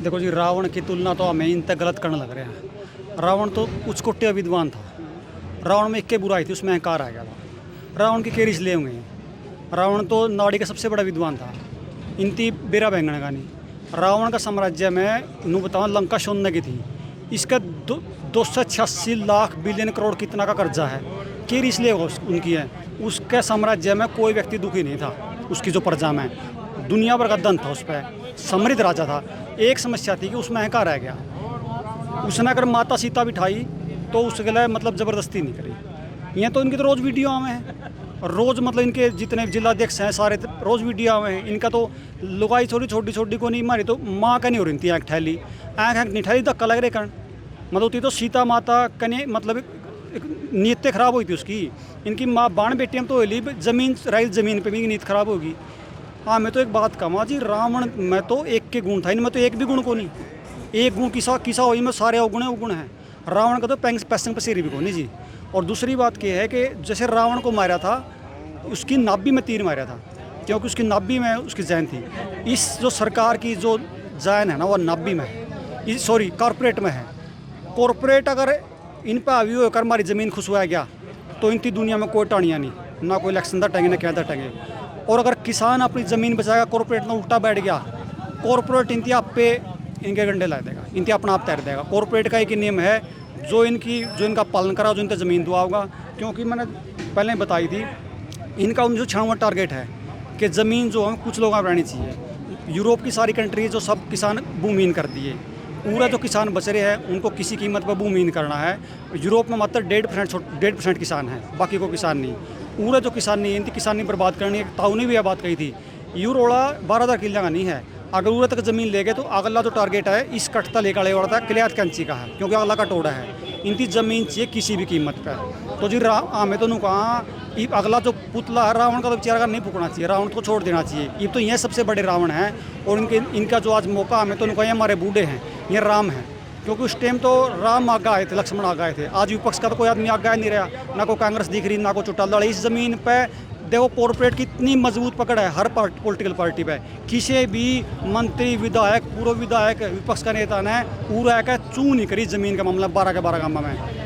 देखो जी, रावण की तुलना तो हमें इन तक गलत करने लग रहे हैं। रावण तो उचकुट्टे विद्वान था। रावण में एक के बुराई थी, उसमें अहंकार आ गया था। रावण की केरी इसलिए हुए हैं। रावण तो नाड़ी का सबसे बड़ा विद्वान था। इनती बेरा बैंगण का नहीं। रावण का साम्राज्य में नू बताऊँ, लंका सोने की थी। इसका 286 लाख बिलियन करोड़ कितना का कर्जा है। केरी इसलिए उनकी है। उसके साम्राज्य में कोई व्यक्ति दुखी नहीं था। उसकी जो प्रजा में दुनिया भर का धन था, उस पर समृद्ध राजा था। एक समस्या थी कि उसमें अहंकार रह गया। उसने अगर माता सीता बिठाई तो उसके लिए मतलब ज़बरदस्ती नहीं करी। ये तो इनकी तो रोज़ वीडियो आवे हैं, और रोज़ मतलब इनके जितने जिलाध्यक्ष हैं सारे रोज़ वीडियो आवे हैं। इनका तो लुगाई छोटी छोटी छोटी को नहीं मारी तो माँ का नहीं हो रही थी। आँख ठहली, आँख नहीं ठहली, धक्का लग रहे कण मतलब होती तो सीता माता कने मतलब एक नीयत खराब हुई थी उसकी। इनकी माँ बाण बेटियाँ तो होली जमीन रही, जमीन पे भी नीयत खराब होगी। हाँ, मैं तो एक बात कहूँगा जी, रावण में तो एक के गुण था, इनमें तो एक भी गुण को नहीं। एक गुण किसा किसा हो, इनमें सारे अवगुण हैं। रावण का तो पैसंग पसेरी भी को नहीं जी। और दूसरी बात यह है कि जैसे रावण को मारा था, उसकी नाभि में तीर मारा था, क्योंकि उसकी नाभि में उसकी जैन थी। इस जो सरकार की जो जैन है ना, वो नाभि में है, सॉरी कॉरपोरेट में है। कॉरपोरेट अगर इन पर हावी होकर हमारी ज़मीन खुशवाया गया तो इनकी दुनिया में कोई टाणियाँ नहीं, ना कोई इलेक्शन दटेंगे ना क्या दटेंगे। और अगर किसान अपनी ज़मीन बचाएगा, कॉरपोरेट में उल्टा बैठ गया, कॉरपोरेट इनकी आप पे इनके गंडे ला देगा, इनके अपना आप तैर देगा। कॉरपोरेट का एक ही नियम है, जो इनका पालन करा, जो इनका ज़मीन दुआ होगा। क्योंकि मैंने पहले बताई थी, इनका 1996 टारगेट है कि ज़मीन जो है कुछ लोगों को रहनी चाहिए। यूरोप की सारी कंट्री जो सब किसान भूमिहीन कर दिए, पूरा जो किसान बच रहे हैं उनको किसी कीमत पर भूमिहीन करना है। यूरोप में मात्र 1.5% किसान है, बाकी को किसान नहीं। पूरा जो किसान नहीं, इनकी किसानी बर्बाद करनी है। ताऊ ने भी यह बात कही थी, यूरोड़ा 12,000 किले का नहीं है। अगर उरे तक ज़मीन ले गए तो अगला जो टारगेट है इस कटता लेकर वाला था क्लियात कैंची का है, क्योंकि अगला का टोड़ा है। इनकी ज़मीन चाहिए किसी भी कीमत पर। तो जी हमें तो कहा अगला जो पुतला है रावण का तो बेचारा का नहीं फूकना चाहिए, रावण को छोड़ देना चाहिए। ये तो ये सबसे बड़े रावण हैं। और इनका जो आज मौका हमें तो कहा हमारे बूढ़े हैं, ये राम हैं। क्योंकि उस टाइम तो राम आगे आए थे, लक्ष्मण आगे आए थे। आज विपक्ष का तो कोई आदमी आगे नहीं रहा, ना कोई कांग्रेस दिख रही, ना कोई चुटाल। इस ज़मीन पे देखो कॉरपोरेट की इतनी मजबूत पकड़ है हर पॉलिटिकल पार्टी पे। किसी भी मंत्री, विधायक, पूर्व विधायक, विपक्ष का नेता ने पूरा चू नहीं करी ज़मीन का मामला 12 के 12 गाँव में।